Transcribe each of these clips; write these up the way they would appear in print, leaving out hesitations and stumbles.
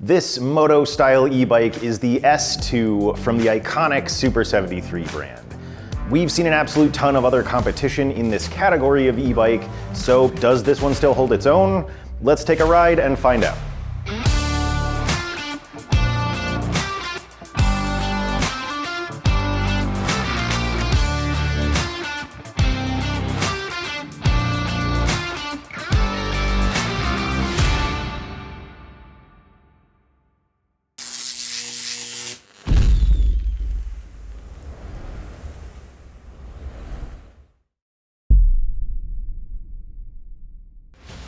This moto-style e-bike is the S2 from the iconic Super73 brand. We've seen an absolute ton of other competition in this category of e-bike, so does this one still hold its own? Let's take a ride and find out.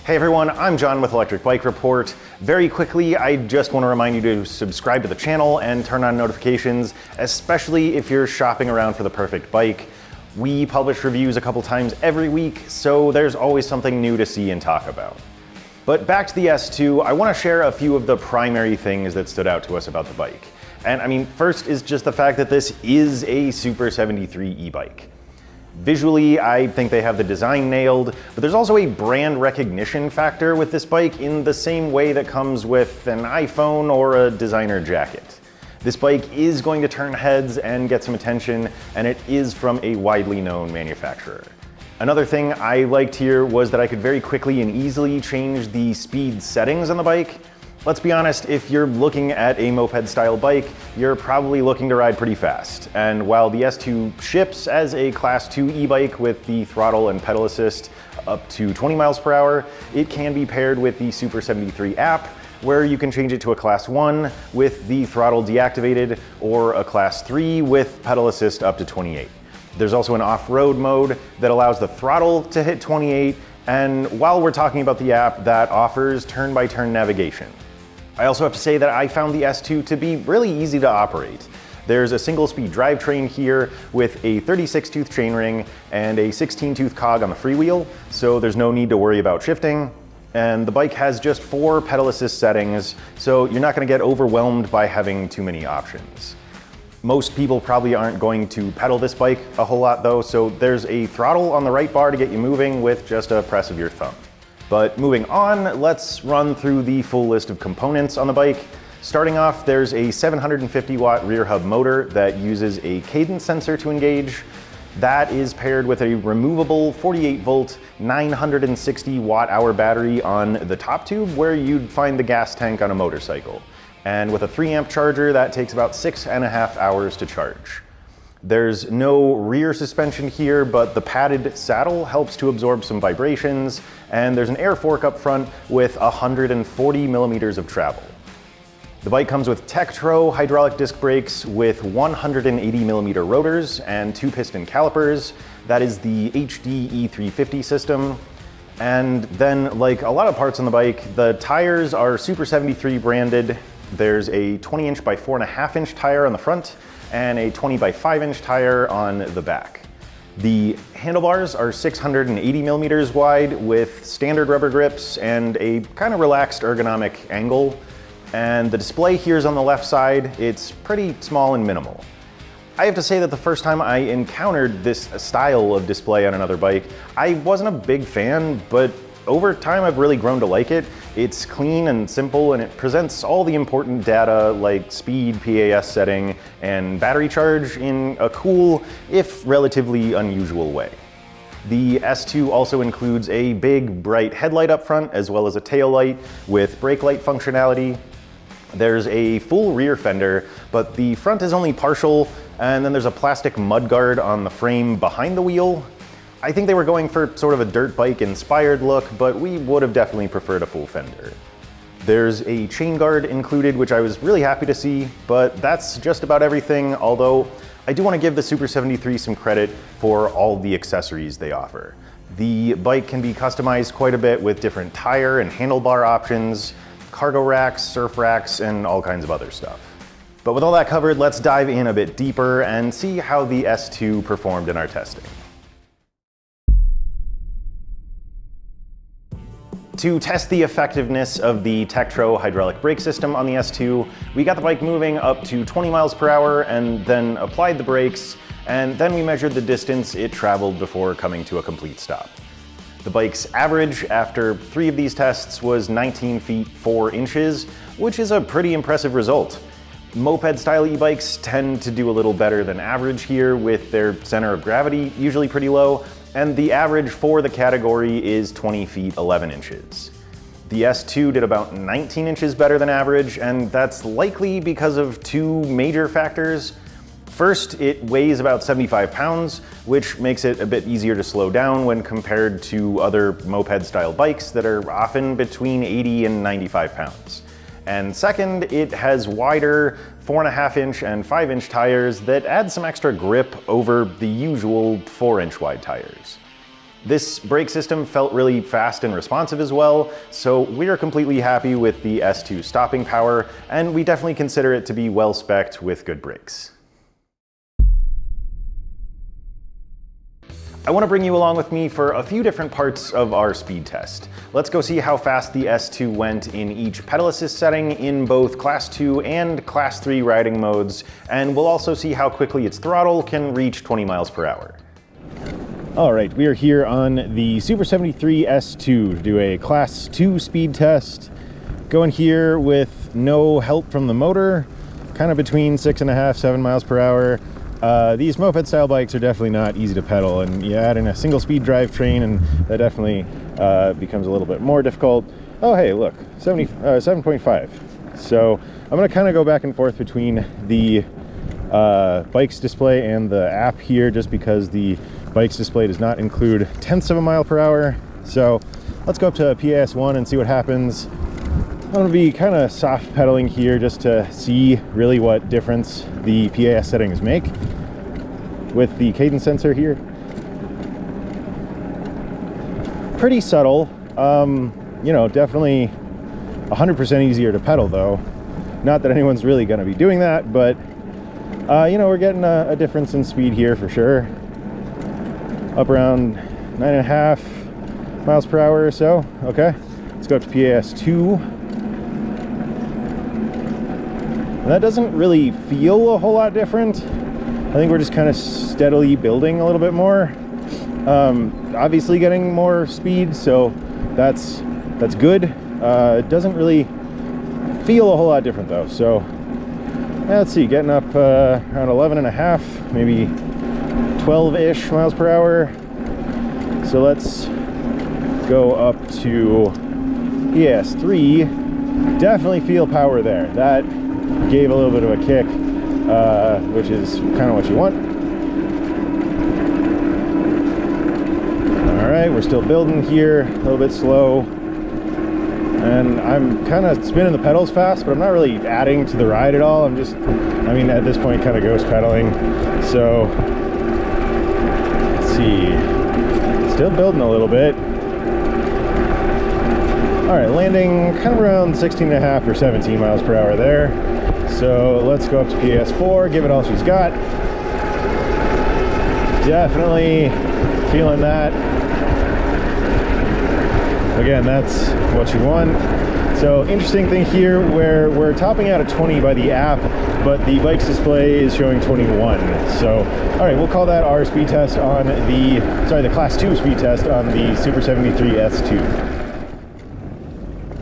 Hey everyone, I'm John with Electric Bike Report. Very quickly, I just want to remind you to subscribe to the channel and turn on notifications, especially if you're shopping around for the perfect bike. We publish reviews a couple times every week, so there's always something new to see and talk about. But back to the S2, I want to share a few of the primary things that stood out to us about the bike. And I mean, first is just the fact that this is a Super73 e-bike. Visually, I think they have the design nailed, but there's also a brand recognition factor with this bike in the same way that comes with an iPhone or a designer jacket. This bike is going to turn heads and get some attention, and it is from a widely known manufacturer. Another thing I liked here was that I could very quickly and easily change the speed settings on the bike. Let's be honest, if you're looking at a moped-style bike, you're probably looking to ride pretty fast. And while the S2 ships as a Class 2 e-bike with the throttle and pedal assist up to 20 miles per hour, it can be paired with the Super73 app, where you can change it to a Class 1 with the throttle deactivated, or a Class 3 with pedal assist up to 28. There's also an off-road mode that allows the throttle to hit 28, and while we're talking about the app, that offers turn-by-turn navigation. I also have to say that I found the S2 to be really easy to operate. There's a single-speed drivetrain here with a 36-tooth chainring and a 16-tooth cog on the freewheel, so there's no need to worry about shifting. And the bike has just 4 pedal assist settings, so you're not going to get overwhelmed by having too many options. Most people probably aren't going to pedal this bike a whole lot though, so there's a throttle on the right bar to get you moving with just a press of your thumb. But moving on, let's run through the full list of components on the bike. Starting off, there's a 750 watt rear hub motor that uses a cadence sensor to engage. That is paired with a removable 48 volt, 960 watt hour battery on the top tube where you'd find the gas tank on a motorcycle. And with a 3 amp charger, that takes about 6.5 hours to charge. There's no rear suspension here, but the padded saddle helps to absorb some vibrations, and there's an air fork up front with 140 millimeters of travel. The bike comes with Tektro hydraulic disc brakes with 180 millimeter rotors and 2 piston calipers. That is the HD E350 system. And then, like a lot of parts on the bike, the tires are Super73 branded. There's a 20 inch by 4.5 inch tire on the front, and a 20 by 5 inch tire on the back. The handlebars are 680 millimeters wide with standard rubber grips and a kind of relaxed ergonomic angle. And the display here is on the left side. It's pretty small and minimal. I have to say that the first time I encountered this style of display on another bike, I wasn't a big fan, but over time I've really grown to like it. It's clean and simple, and it presents all the important data like speed, PAS setting, and battery charge in a cool, if relatively unusual way. The S2 also includes a big, bright headlight up front, as well as a tail light with brake light functionality. There's a full rear fender, but the front is only partial, and then there's a plastic mudguard on the frame behind the wheel. I think they were going for sort of a dirt bike inspired look, but we would have definitely preferred a full fender. There's a chain guard included, which I was really happy to see, but that's just about everything, although I do want to give the Super73 some credit for all the accessories they offer. The bike can be customized quite a bit with different tire and handlebar options, cargo racks, surf racks, and all kinds of other stuff. But with all that covered, let's dive in a bit deeper and see how the S2 performed in our testing. To test the effectiveness of the Tektro hydraulic brake system on the S2, we got the bike moving up to 20 miles per hour and then applied the brakes, and then we measured the distance it traveled before coming to a complete stop. The bike's average after 3 of these tests was 19 feet 4 inches, which is a pretty impressive result. Moped-style e-bikes tend to do a little better than average here, with their center of gravity usually pretty low, and the average for the category is 20 feet 11 inches. The S2 did about 19 inches better than average, and that's likely because of two major factors. First, it weighs about 75 pounds, which makes it a bit easier to slow down when compared to other moped-style bikes that are often between 80 and 95 pounds. And second, it has wider 4.5-inch and 5-inch tires that add some extra grip over the usual 4-inch wide tires. This brake system felt really fast and responsive as well, so we are completely happy with the S2 stopping power, and we definitely consider it to be well spec'd with good brakes. I want to bring you along with me for a few different parts of our speed test. Let's go see how fast the S2 went in each pedal assist setting in both Class 2 and Class 3 riding modes, and we'll also see how quickly its throttle can reach 20 miles per hour. All right, we are here on the Super73 S2 to do a Class 2 speed test. Going here with no help from the motor, kind of between 6.5, 7 miles per hour. These moped style bikes are definitely not easy to pedal, and you add in a single speed drivetrain and that definitely becomes a little bit more difficult. Oh hey, look, 7.5. So I'm going to kind of go back and forth between the bikes display and the app here, just because the bikes display does not include tenths of a mile per hour. So let's go up to PAS1 and see what happens. I'm going to be kind of soft pedaling here just to see really what difference the PAS settings make with the cadence sensor here. Pretty subtle, you know, definitely 100% easier to pedal though. Not that anyone's really going to be doing that, but you know, we're getting a difference in speed here for sure. Up around 9.5 miles per hour or so. Okay, let's go up to PAS2. And that doesn't really feel a whole lot different. I think we're just kind of steadily building a little bit more. Obviously getting more speed, so that's good. It doesn't really feel a whole lot different though. So let's see, getting up around 11.5, maybe 12-ish miles per hour. So let's go up to PAS3. Definitely feel power there. That gave a little bit of a kick, which is kind of what you want. All right, we're still building here, a little bit slow. And I'm kind of spinning the pedals fast, but I'm not really adding to the ride at all. I'm just, I mean, at this point, kind of ghost pedaling. So, let's see, still building a little bit. All right, landing kind of around 16.5 or 17 miles per hour there. So let's go up to PAS4, give it all she's got. Definitely feeling that. Again, that's what you want. So interesting thing here, where we're topping out at 20 by the app, but the bike's display is showing 21. So, all right, we'll call that our speed test on the Class 2 speed test on the Super73 S2.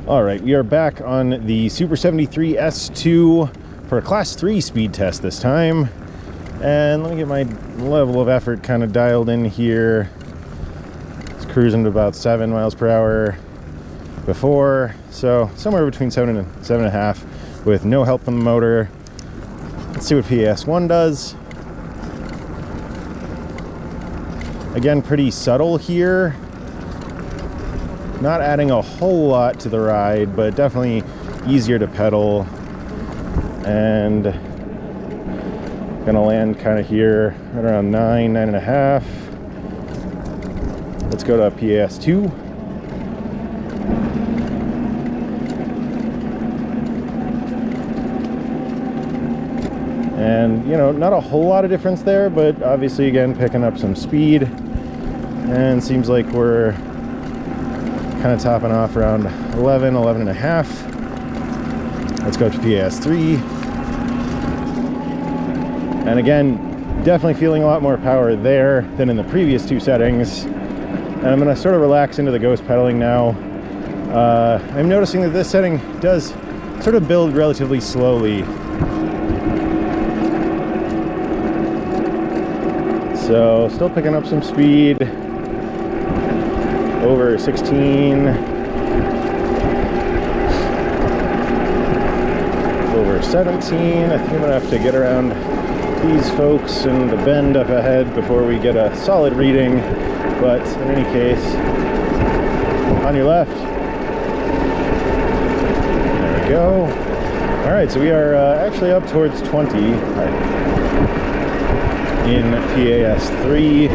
All right, we are back on the Super73 S2 for a Class 3 speed test this time. And let me get my level of effort kind of dialed in here. It's cruising to about 7 miles per hour before. So somewhere between 7 and 7.5 with no help from the motor. Let's see what PAS1 does. Again, pretty subtle here. Not adding a whole lot to the ride, but definitely easier to pedal. And gonna land kind of here right around 9.5. Let's go to PAS2. And you know, not a whole lot of difference there, but obviously again picking up some speed, and seems like we're kind of topping off around 11.5. Let's go to PAS3. And again, definitely feeling a lot more power there than in the previous two settings. And I'm going to sort of relax into the ghost pedaling now. I'm noticing that this setting does sort of build relatively slowly. So still picking up some speed, over 16, over 17. I think I'm gonna have to get around these folks in the bend up ahead before we get a solid reading, but in any case, on your left. There we go. All right, so we are actually up towards 20 in PAS3.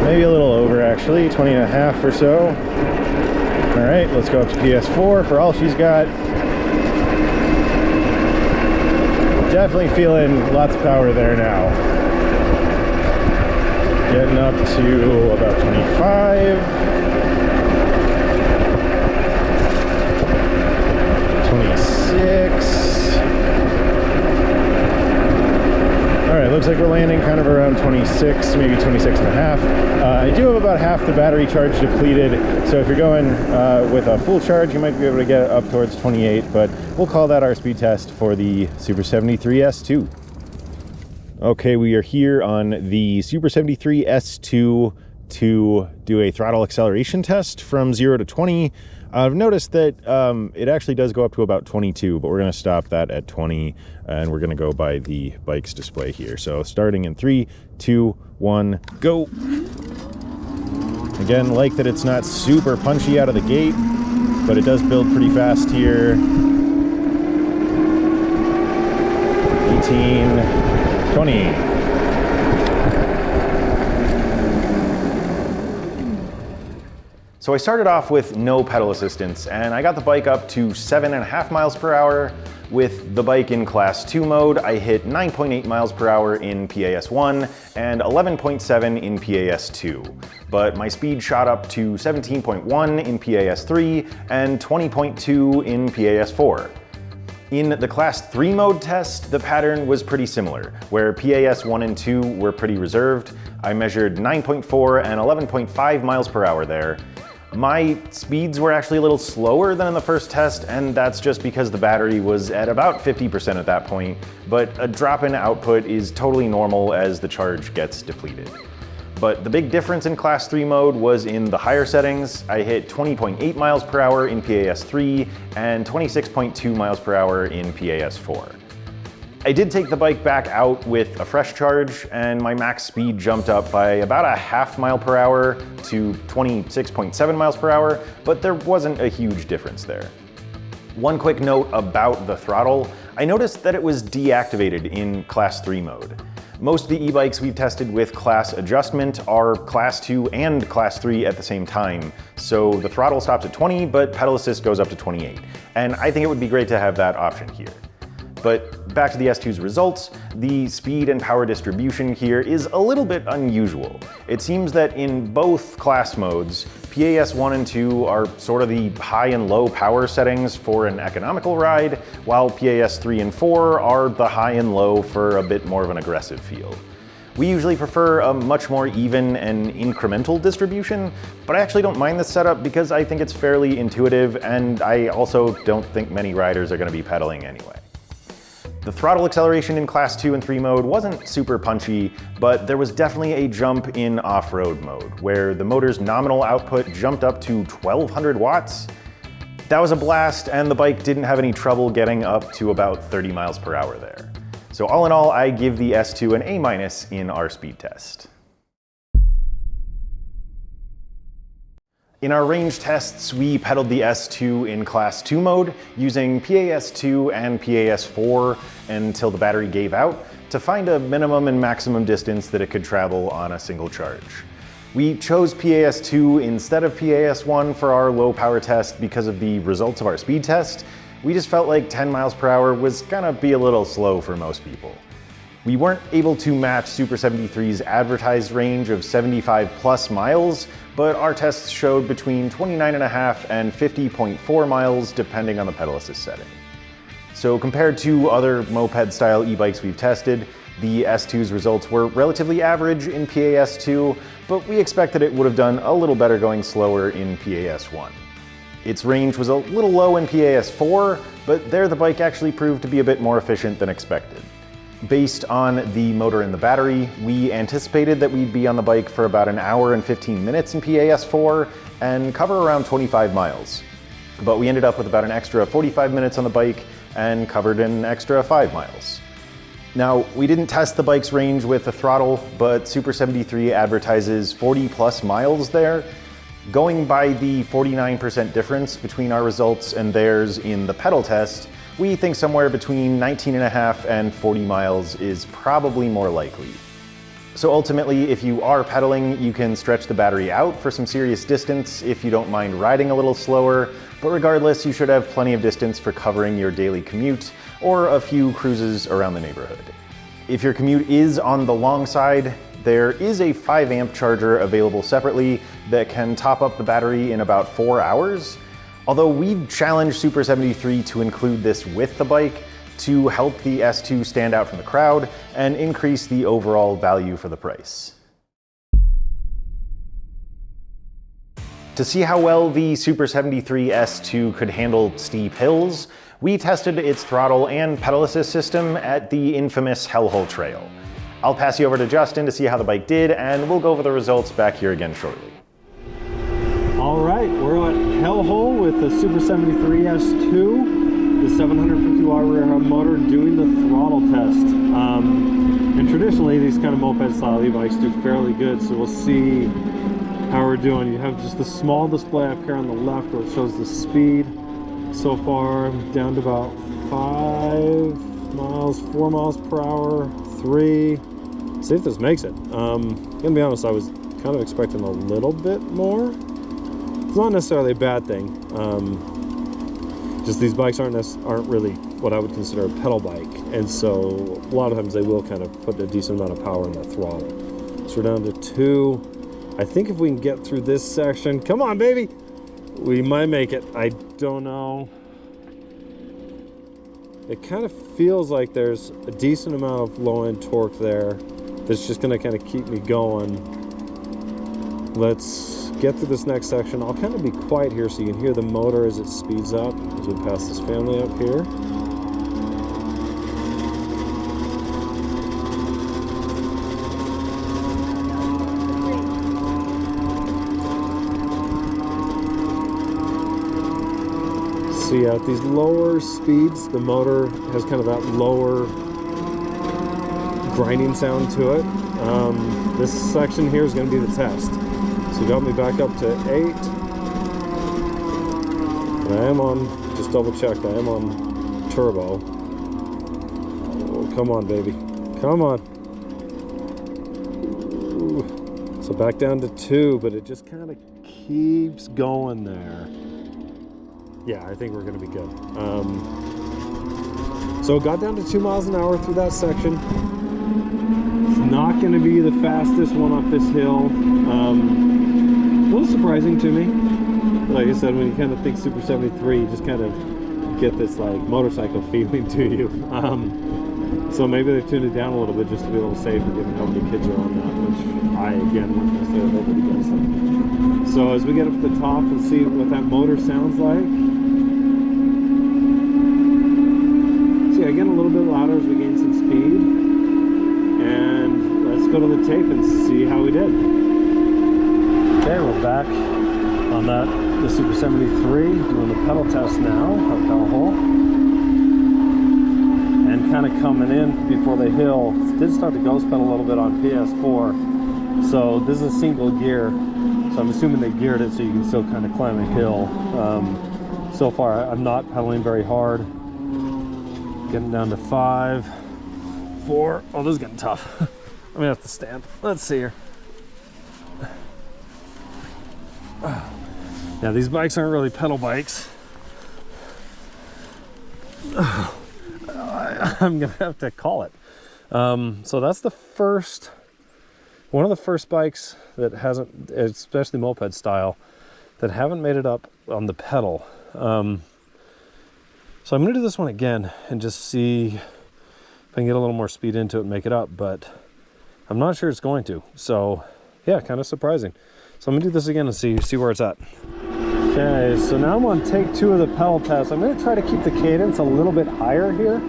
Maybe a little over actually, 20 and a half or so. All right, let's go up to PS4 for all she's got. Definitely feeling lots of power there now. Getting up to about 25. 26. All right, looks like we're landing kind of around 26, maybe 26 and a half. I do have about half the battery charge depleted, so if you're going with a full charge, you might be able to get up towards 28, but we'll call that our speed test for the Super73 S2. Okay, we are here on the Super73 S2 to do a throttle acceleration test from 0 to 20. I've noticed that it actually does go up to about 22, but we're going to stop that at 20, and we're going to go by the bike's display here. So starting in 3, 2, 1, go. Again, like that it's not super punchy out of the gate, but it does build pretty fast here. 18, 20. So I started off with no pedal assistance, and I got the bike up to 7.5 miles per hour. With the bike in Class 2 mode, I hit 9.8 miles per hour in PAS1 and 11.7 in PAS2. But my speed shot up to 17.1 in PAS3 and 20.2 in PAS4. In the Class 3 mode test, the pattern was pretty similar, where PAS1 and 2 were pretty reserved. I measured 9.4 and 11.5 miles per hour there. My speeds were actually a little slower than in the first test, and that's just because the battery was at about 50% at that point, but a drop in output is totally normal as the charge gets depleted. But the big difference in Class 3 mode was in the higher settings. I hit 20.8 miles per hour in PAS3 and 26.2 miles per hour in PAS4. I did take the bike back out with a fresh charge, and my max speed jumped up by about a half mile per hour to 26.7 miles per hour, but there wasn't a huge difference there. One quick note about the throttle. I noticed that it was deactivated in Class 3 mode. Most of the e-bikes we've tested with class adjustment are Class 2 and Class 3 at the same time, so the throttle stops at 20, but pedal assist goes up to 28. And I think it would be great to have that option here. But back to the S2's results, the speed and power distribution here is a little bit unusual. It seems that in both class modes, PAS1 and 2 are sort of the high and low power settings for an economical ride, while PAS3 and 4 are the high and low for a bit more of an aggressive feel. We usually prefer a much more even and incremental distribution, but I actually don't mind this setup because I think it's fairly intuitive, and I also don't think many riders are going to be pedaling anyway. The throttle acceleration in Class 2 and 3 mode wasn't super punchy, but there was definitely a jump in off-road mode, where the motor's nominal output jumped up to 1200 watts. That was a blast, and the bike didn't have any trouble getting up to about 30 miles per hour there. So all in all, I give the S2 an A- in our speed test. In our range tests, we pedaled the S2 in Class 2 mode using PAS2 and PAS4 until the battery gave out to find a minimum and maximum distance that it could travel on a single charge. We chose PAS2 instead of PAS1 for our low power test because of the results of our speed test. We just felt like 10 miles per hour was gonna be a little slow for most people. We weren't able to match Super73's advertised range of 75 plus miles, but our tests showed between 29.5 and 50.4 miles depending on the pedal assist setting. So compared to other moped-style e-bikes we've tested, the S2's results were relatively average in PAS2, but we expected it would have done a little better going slower in PAS1. Its range was a little low in PAS4, but there the bike actually proved to be a bit more efficient than expected. Based on the motor and the battery, we anticipated that we'd be on the bike for about an hour and 15 minutes in PAS4 and cover around 25 miles. But we ended up with about an extra 45 minutes on the bike and covered an extra 5 miles. Now, we didn't test the bike's range with the throttle, but Super73 advertises 40 plus miles there. Going by the 49% difference between our results and theirs in the pedal test, we think somewhere between 19.5 and 40 miles is probably more likely. So ultimately, if you are pedaling, you can stretch the battery out for some serious distance if you don't mind riding a little slower, but regardless, you should have plenty of distance for covering your daily commute or a few cruises around the neighborhood. If your commute is on the long side, there is a 5 amp charger available separately that can top up the battery in about 4 hours. Although we've challenged Super73 to include this with the bike to help the S2 stand out from the crowd and increase the overall value for the price. To see how well the Super73 S2 could handle steep hills, we tested its throttle and pedal assist system at the infamous Hellhole Trail. I'll pass you over to Justin to see how the bike did, and we'll go over the results back here again shortly. All right, we're at Hellhole with the Super73 S2, the 750 watt rear hub motor, doing the throttle test. And traditionally, these kind of moped-style e-bikes do fairly good, so we'll see how we're doing. You have just the small display up here on the left where it shows the speed. So far, down to about 5 miles, 4 miles per hour, 3. See if this makes it. Gonna be honest, I was kind of expecting a little bit more. It's not necessarily a bad thing. Just these bikes aren't really what I would consider a pedal bike, and so a lot of times they will kind of put a decent amount of power in that throttle. So we're down to 2. I think if we can get through this section, come on baby, we might make it. I don't know. It kind of feels like there's a decent amount of low end torque there that's just gonna kind of keep me going. Let's get through this next section. I'll kind of be quiet here so you can hear the motor as it speeds up as we pass this family up here. So yeah, at these lower speeds, the motor has kind of that lower grinding sound to it. This section here is going to be the test. So got me back up to 8. And I am on, just double checked, I am on turbo. Oh, come on, baby. Come on. Ooh. So back down to 2, but it just kind of keeps going there. Yeah, I think we're going to be good. So got down to 2 miles an hour through that section. It's not going to be the fastest one up this hill. A little surprising to me. Like I said, when you kind of think Super73, you just kind of get this like motorcycle feeling to you. So maybe they tuned it down a little bit just to be a little safer, given how many kids are on that, which I, again, wouldn't necessarily nobody does. So as we get up to the top and see what that motor sounds like. So yeah, getting a little bit louder as we gain some speed. And let's go to the tape and see how we did. Okay, we're back on the Super73, doing the pedal test now of Hellhole. And kind of coming in before the hill, did start to ghost pedal a little bit on PS4. So this is a single gear, so I'm assuming they geared it so you can still kind of climb a hill. So far, I'm not pedaling very hard. Getting down to 5, 4. Oh, this is getting tough. I'm gonna have to stand. Let's see here. Yeah, these bikes aren't really pedal bikes. I'm gonna have to call it. So that's the first, one of the first bikes that hasn't, especially moped style, that haven't made it up on the pedal. So I'm gonna do this one again and just see if I can get a little more speed into it and make it up, but I'm not sure it's going to. So yeah, kind of surprising. So I'm gonna do this again and see where it's at. Okay, Okay, so now I'm on take 2 of the pedal test. I'm going to try to keep the cadence a little bit higher here.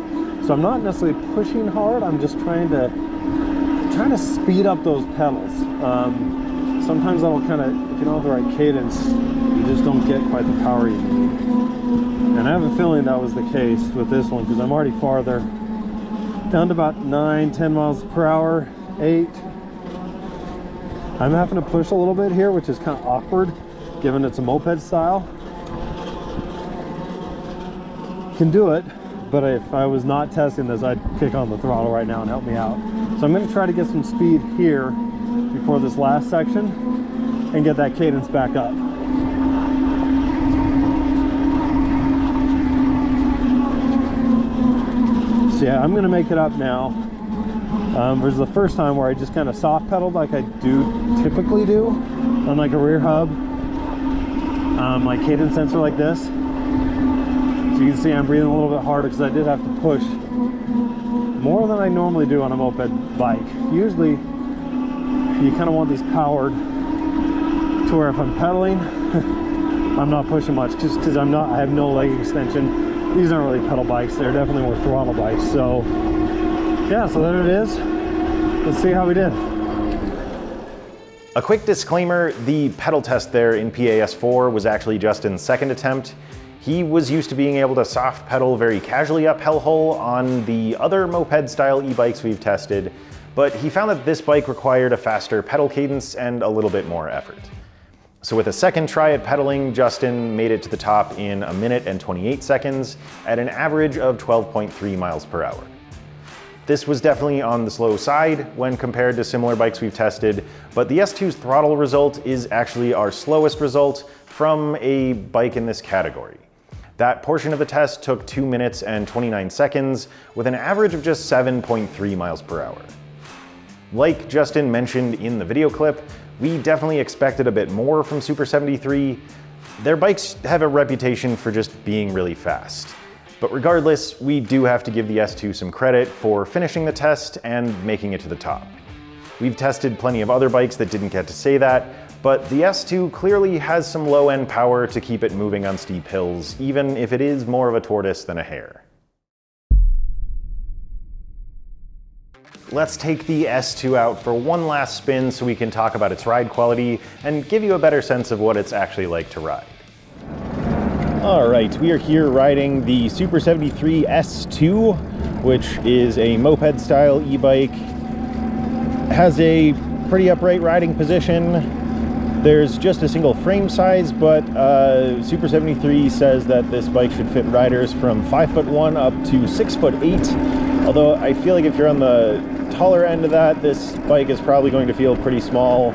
So I'm not necessarily pushing hard. I'm just trying to speed up those pedals. Sometimes that'll kind of, if you don't have the right cadence, you just don't get quite the power you need. And I have a feeling that was the case with this one because I'm already farther. Down to about 9, 10 miles per hour, 8. I'm having to push a little bit here, which is kind of awkward given it's a moped style. Can do it, but if I was not testing this, I'd kick on the throttle right now and help me out. So I'm going to try to get some speed here before this last section and get that cadence back up. So yeah, I'm going to make it up now. This is the first time where I just kind of soft pedaled like I do typically do on like a rear hub, like cadence sensor like this. So you can see I'm breathing a little bit harder because I did have to push more than I normally do on a moped bike. Usually you kind of want these powered to where if I'm pedaling, I'm not pushing much just because I have no leg extension. These aren't really pedal bikes, they're definitely more throttle bikes. So yeah, so there it is. Let's see how we did. A quick disclaimer, the pedal test there in PAS4 was actually Justin's second attempt. He was used to being able to soft pedal very casually up Hellhole on the other moped style e-bikes we've tested, but he found that this bike required a faster pedal cadence and a little bit more effort. So with a second try at pedaling, Justin made it to the top in 1 minute and 28 seconds at an average of 12.3 miles per hour. This was definitely on the slow side when compared to similar bikes we've tested, but the S2's throttle result is actually our slowest result from a bike in this category. That portion of the test took 2 minutes and 29 seconds with an average of just 7.3 miles per hour. Like Justin mentioned in the video clip, we definitely expected a bit more from Super73. Their bikes have a reputation for just being really fast. But regardless, we do have to give the S2 some credit for finishing the test and making it to the top. We've tested plenty of other bikes that didn't get to say that, but the S2 clearly has some low-end power to keep it moving on steep hills, even if it is more of a tortoise than a hare. Let's take the S2 out for one last spin so we can talk about its ride quality and give you a better sense of what it's actually like to ride. All right, we are here riding the Super73 S2, which is a moped-style e-bike. Has a pretty upright riding position. There's just a single frame size, but Super73 says that this bike should fit riders from 5'1" up to 6'8". Although I feel like if you're on the taller end of that, this bike is probably going to feel pretty small.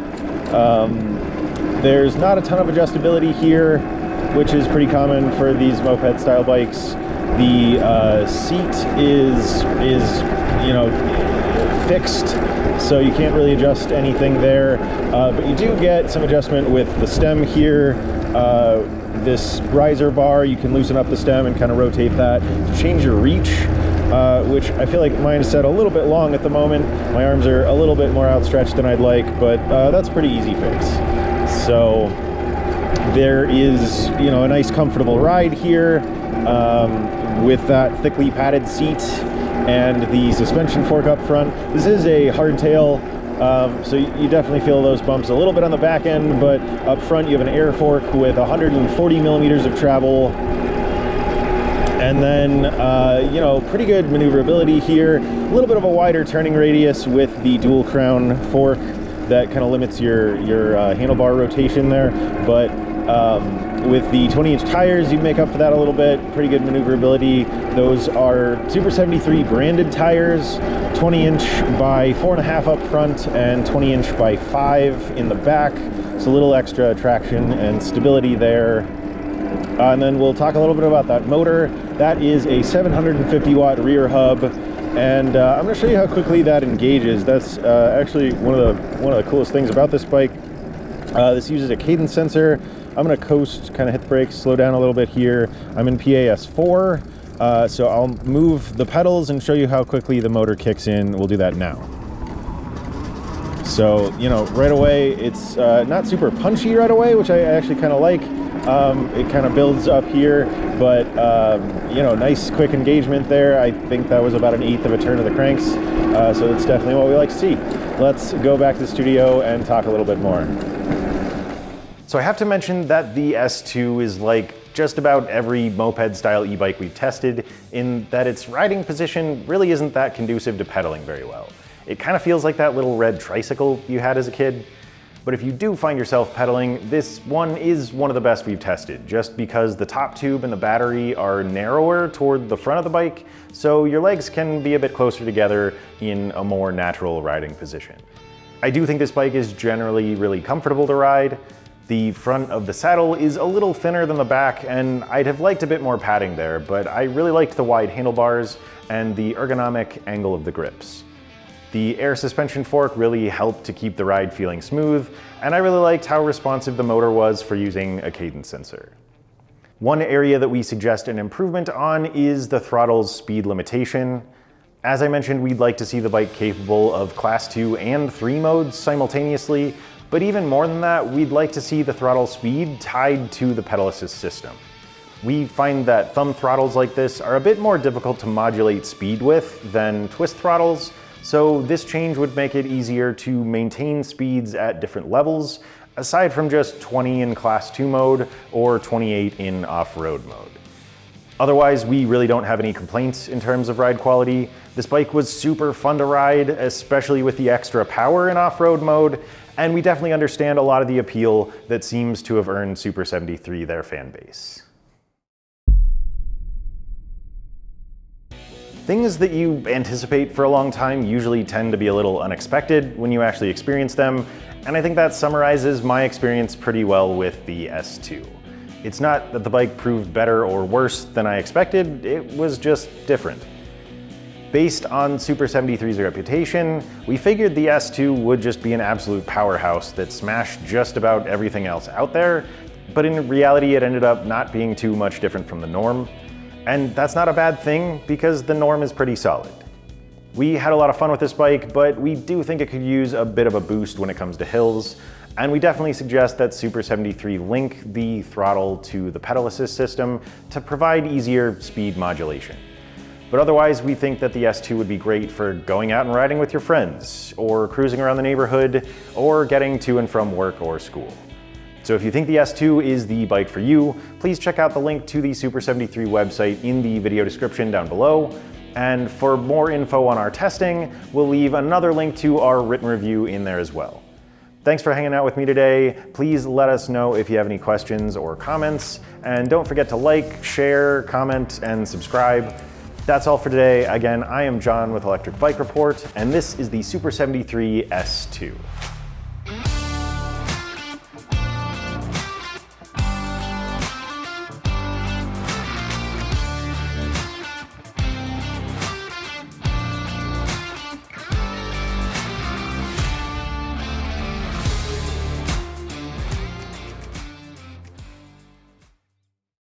There's not a ton of adjustability here, which is pretty common for these moped style bikes. The seat is fixed, so you can't really adjust anything there, but you do get some adjustment with the stem here. This riser bar, you can loosen up the stem and kind of rotate that to change your reach, which I feel like mine is set a little bit long at the moment. My arms are a little bit more outstretched than I'd like, but that's a pretty easy fix. So there is, a nice comfortable ride here with that thickly padded seat and the suspension fork up front. This is a hardtail, so you definitely feel those bumps a little bit on the back end, but up front you have an air fork with 140 millimeters of travel. And then, pretty good maneuverability here. A little bit of a wider turning radius with the dual crown fork that kind of limits your handlebar rotation there, but with the 20-inch tires, you make up for that a little bit. Pretty good maneuverability. Those are Super73 branded tires, 20-inch by 4.5 up front and 20-inch by 5 in the back. So a little extra traction and stability there. And then we'll talk a little bit about that motor. That is a 750-watt rear hub. And I'm going to show you how quickly that engages. That's actually one of the coolest things about this bike. This uses a cadence sensor. I'm going to coast, kind of hit the brakes, slow down a little bit here. I'm in PAS4, so I'll move the pedals and show you how quickly the motor kicks in. We'll do that now. So, right away, it's not super punchy right away, which I actually kind of like. It kind of builds up here, but you know, nice quick engagement there. I think that was about 1/8 of a turn of the cranks, so it's definitely what we like to see. Let's go back to the studio and talk a little bit more. So I have to mention that the S2 is like just about every moped-style e-bike we've tested, in that its riding position really isn't that conducive to pedaling very well. It kind of feels like that little red tricycle you had as a kid. But if you do find yourself pedaling, this one is one of the best we've tested, just because the top tube and the battery are narrower toward the front of the bike, so your legs can be a bit closer together in a more natural riding position. I do think this bike is generally really comfortable to ride. The front of the saddle is a little thinner than the back, and I'd have liked a bit more padding there, but I really liked the wide handlebars and the ergonomic angle of the grips. The air suspension fork really helped to keep the ride feeling smooth, and I really liked how responsive the motor was for using a cadence sensor. One area that we suggest an improvement on is the throttle's speed limitation. As I mentioned, we'd like to see the bike capable of Class 2 and 3 modes simultaneously, but even more than that, we'd like to see the throttle speed tied to the pedal assist system. We find that thumb throttles like this are a bit more difficult to modulate speed with than twist throttles, so this change would make it easier to maintain speeds at different levels, aside from just 20 in Class 2 mode or 28 in off-road mode. Otherwise, we really don't have any complaints in terms of ride quality. This bike was super fun to ride, especially with the extra power in off-road mode, and we definitely understand a lot of the appeal that seems to have earned Super73 their fan base. Things that you anticipate for a long time usually tend to be a little unexpected when you actually experience them, and I think that summarizes my experience pretty well with the S2. It's not that the bike proved better or worse than I expected, it was just different. Based on Super73's reputation, we figured the S2 would just be an absolute powerhouse that smashed just about everything else out there, but in reality it ended up not being too much different from the norm. And that's not a bad thing, because the norm is pretty solid. We had a lot of fun with this bike, but we do think it could use a bit of a boost when it comes to hills, and we definitely suggest that Super73 link the throttle to the pedal assist system to provide easier speed modulation. But otherwise, we think that the S2 would be great for going out and riding with your friends, or cruising around the neighborhood, or getting to and from work or school. So if you think the S2 is the bike for you, please check out the link to the Super73 website in the video description down below. And for more info on our testing, we'll leave another link to our written review in there as well. Thanks for hanging out with me today. Please let us know if you have any questions or comments. And don't forget to like, share, comment, and subscribe. That's all for today. Again, I am John with Electric Bike Report, and this is the Super73 S2.